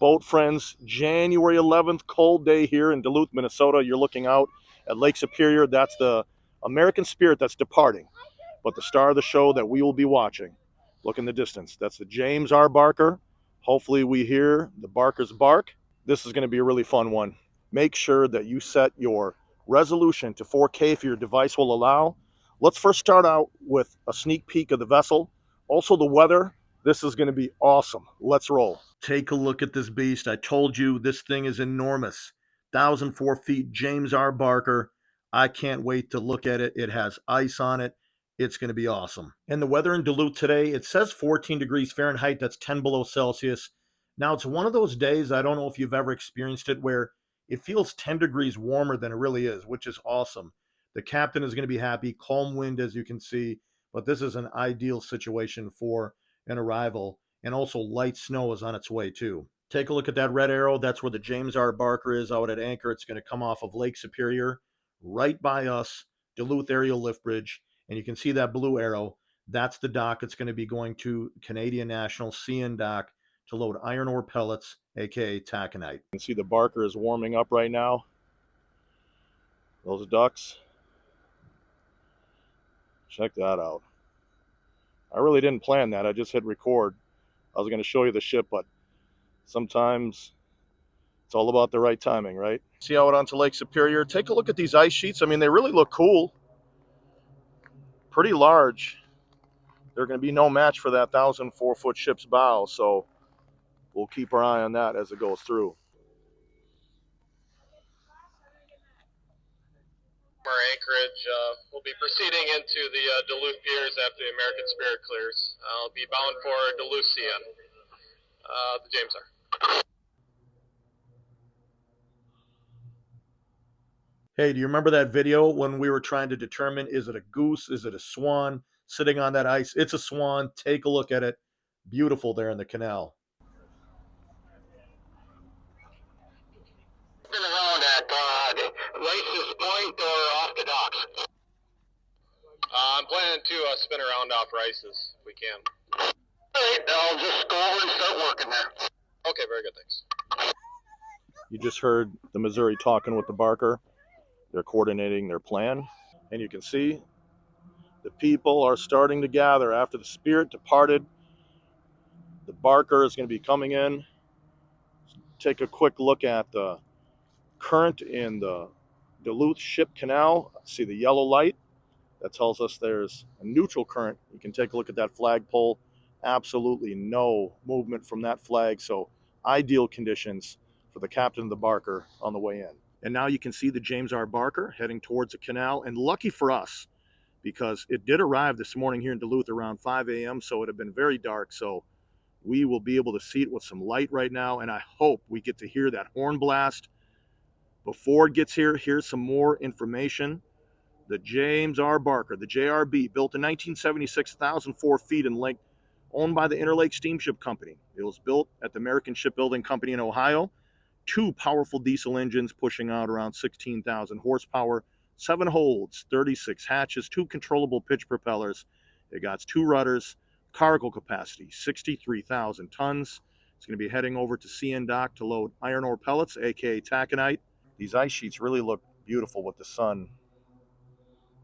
Boat friends, January 11th, cold day here in Duluth, Minnesota. You're looking out at Lake Superior. That's the American Spirit that's departing. But the star of the show that we will be watching, look in the distance, that's the James R. Barker. Hopefully we hear the Barkers bark. This is going to be a really fun one. Make sure that you set your resolution to 4K if your device will allow. Let's first start out with a sneak peek of the vessel. Also the weather. This is going to be awesome. Let's roll. Take a look at this beast. I told you this thing is enormous. 1,004 feet, James R. Barker. I can't wait to look at it. It has ice on it. It's going to be awesome. And the weather in Duluth today, it says 14 degrees Fahrenheit. That's 10 below Celsius. Now, it's one of those days, I don't know if you've ever experienced it, where it feels 10 degrees warmer than it really is, which is awesome. The captain is going to be happy. Calm wind, as you can see. But this is an ideal situation for an arrival. And also light snow is on its way too. Take a look at that red arrow. That's where the James R. Barker is out at anchor. It's going to come off of Lake Superior, right by us, Duluth Aerial Lift Bridge. And you can see that blue arrow. That's the dock. It's going to be going to Canadian National CN dock to load iron ore pellets, aka taconite. You can see the Barker is warming up right now. Those ducks. Check that out. I really didn't plan that. I just hit record. I was going to show you the ship, but sometimes it's all about the right timing, right? See out onto Lake Superior. Take a look at these ice sheets. I mean, they really look cool. Pretty large. They're going to be no match for that 1,004-foot ship's bow, so we'll keep our eye on that as it goes through. Our anchorage, we'll be proceeding into the Duluth piers after the American Spirit clears. I'll be bound for Duluth CN, the James R. Hey, do you remember that video when we were trying to determine, is it a goose, is it a swan sitting on that ice? It's a swan. Take a look at it. Beautiful there in the canal. Been around at Rice's Point or off the docks? I'm planning to spin around off Rice's if we can. All right, I'll just go over and start working there. Okay, very good, thanks. You just heard the Missouri talking with the Barker. They're coordinating their plan. And you can see the people are starting to gather after the Spirit departed. The Barker is going to be coming in. Take a quick look at the current in the Duluth Ship Canal. See the yellow light? That tells us there's a neutral current. You can take a look at that flagpole. Absolutely no movement from that flag. So ideal conditions for the captain of the Barker on the way in. And now you can see the James R. Barker heading towards the canal. And lucky for us, because it did arrive this morning here in Duluth around 5 a.m. So it had been very dark. So we will be able to see it with some light right now. And I hope we get to hear that horn blast before it gets here. Here's some more information. The James R. Barker, the JRB, built in 1976, 1,004 feet in length, owned by the Interlake Steamship Company. It was built at the American Shipbuilding Company in Ohio. 2 powerful diesel engines pushing out around 16,000 horsepower, 7 holds, 36 hatches, 2 controllable pitch propellers. It got 2 rudders, cargo capacity, 63,000 tons. It's going to be heading over to CN dock to load iron ore pellets, aka taconite. These ice sheets really look beautiful with the sun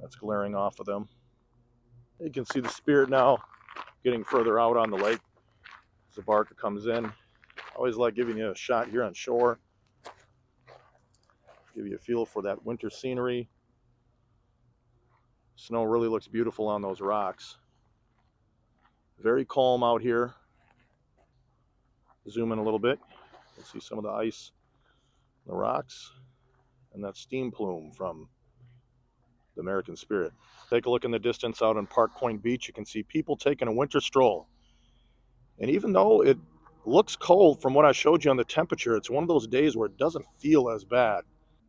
that's glaring off of them. You can see the Spirit now getting further out on the lake as the Barker comes in. I always like giving you a shot here on shore. Give you a feel for that winter scenery. Snow really looks beautiful on those rocks. Very calm out here. Zoom in a little bit. You'll see some of the ice on the rocks and that steam plume from the American Spirit. Take a look in the distance out on Park Point Beach. You can see people taking a winter stroll. And even though it looks cold from what I showed you on the temperature, it's one of those days where it doesn't feel as bad.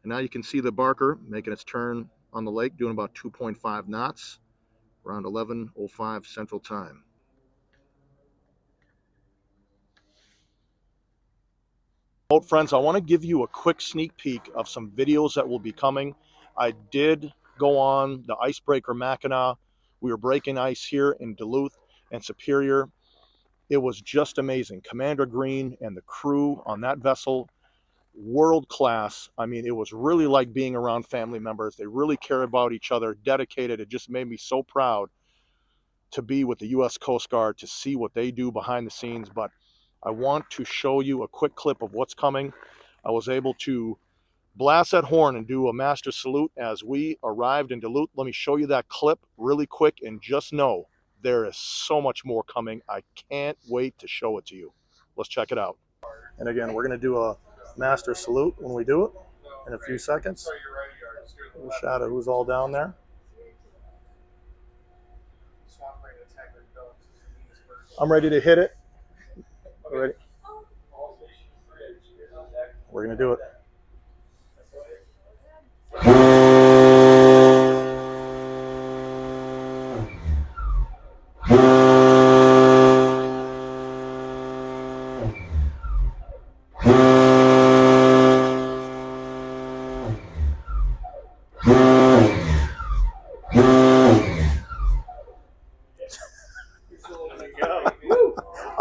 And now you can see the Barker making its turn on the lake, doing about 2.5 knots, around 11:05 Central Time. Boat friends, I want to give you a quick sneak peek of some videos that will be coming. I did go on the icebreaker Mackinac. We were breaking ice here in Duluth and Superior. It was just amazing. Commander Green and the crew on that vessel, world class. I mean, it was really like being around family members. They really care about each other, dedicated. It just made me so proud to be with the U.S. Coast Guard, to see what they do behind the scenes. But I want to show you a quick clip of what's coming. I was able to blast that horn and do a master salute as we arrived in Duluth. Let me show you that clip really quick, and just know there is so much more coming. I can't wait to show it to you. Let's check it out. And again, we're going to do a master salute when we do it in a few seconds. We'll shout out who's all down there. I'm ready to hit it. Ready? We're going to do it.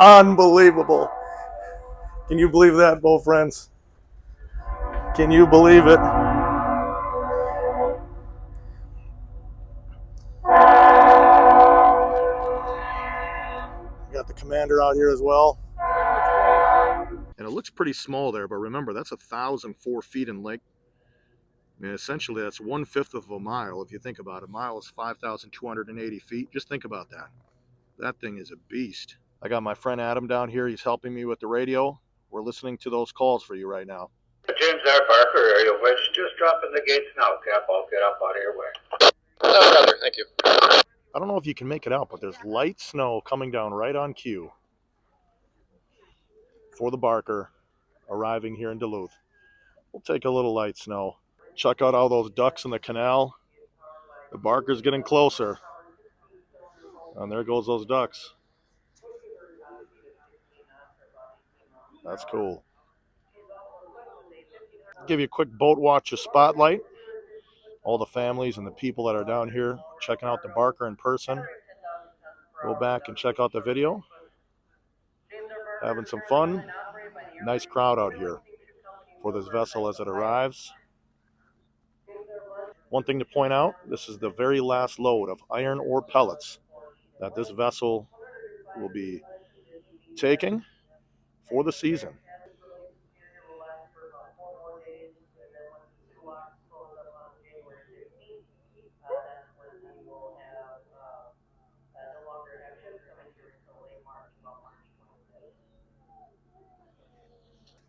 Unbelievable. Can you believe that, bow friends? Can you believe it? We got the commander out here as well. And it looks pretty small there, but remember, that's 1,004 feet in length. And essentially, that's 1/5 of a mile, if you think about it. A mile is 5,280 feet. Just think about that. That thing is a beast. I got my friend Adam down here. He's helping me with the radio. We're listening to those calls for you right now. James R. Parker, area winch, just dropping the gates now, Cap. I'll get up out of your way. Oh, brother, thank you. I don't know if you can make it out, but there's light snow coming down right on cue for the Barker arriving here in Duluth. We'll take a little light snow. Check out all those ducks in the canal. The Barker's getting closer. And there goes those ducks. That's cool. Give you a quick boat watch spotlight. All the families and the people that are down here checking out the Barker in person. Go back and check out the video. Having some fun. Nice crowd out here for this vessel as it arrives. One thing to point out, this is the very last load of iron ore pellets that this vessel will be taking for the season.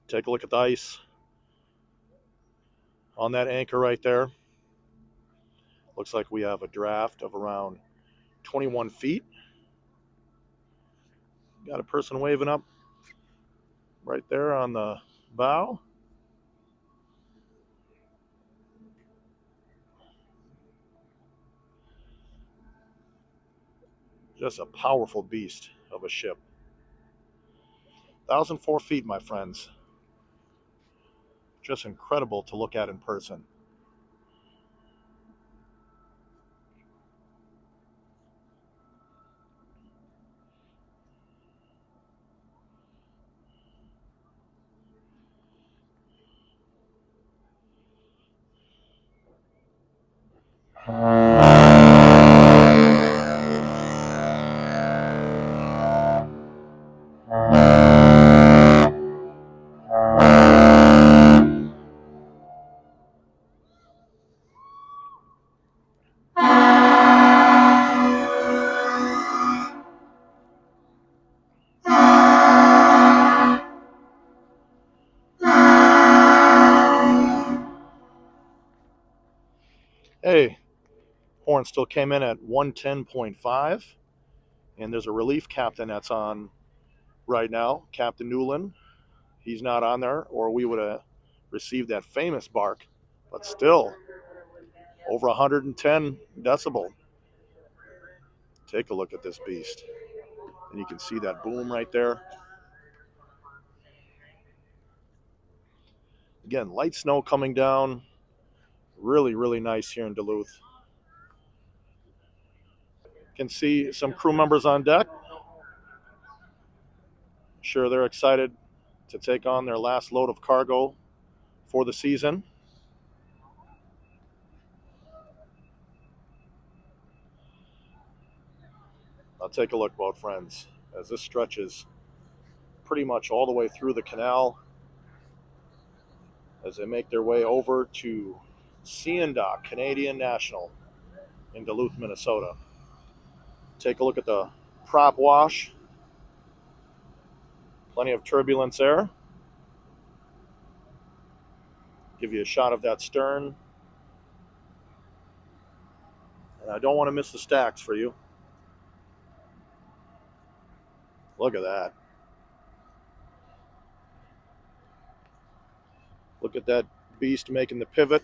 Take a look at the ice on that anchor right there. Looks like we have a draft of around 21 feet. Got a person waving up right there on the bow. Just a powerful beast of a ship. 1,004 feet, my friends. Just incredible to look at in person. Hey, horn still came in at 110.5, and there's a relief captain that's on right now, Captain Newland. He's not on there, or we would have received that famous bark, but still over 110 decibel. Take a look at this beast, and you can see that boom right there. Again, light snow coming down. Really, really nice here in Duluth. You can see some crew members on deck. Sure, they're excited to take on their last load of cargo for the season. Now take a look, boat friends, as this stretches pretty much all the way through the canal as they make their way over to CN Dock, Canadian National in Duluth, Minnesota. Take a look at the prop wash. Plenty of turbulence there. Give you a shot of that stern. And I don't want to miss the stacks for you. Look at that. Look at that beast making the pivot.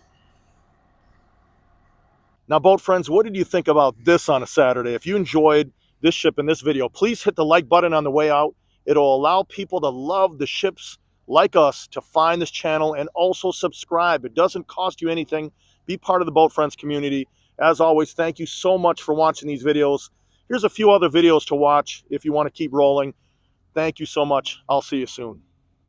Now, boat friends, what did you think about this on a Saturday? If you enjoyed this ship and this video, please hit the like button on the way out. It'll allow people to love the ships like us to find this channel, and also subscribe. It doesn't cost you anything. Be part of the Boat Friends community. As always, thank you so much for watching these videos. Here's a few other videos to watch if you want to keep rolling. Thank you so much. I'll see you soon.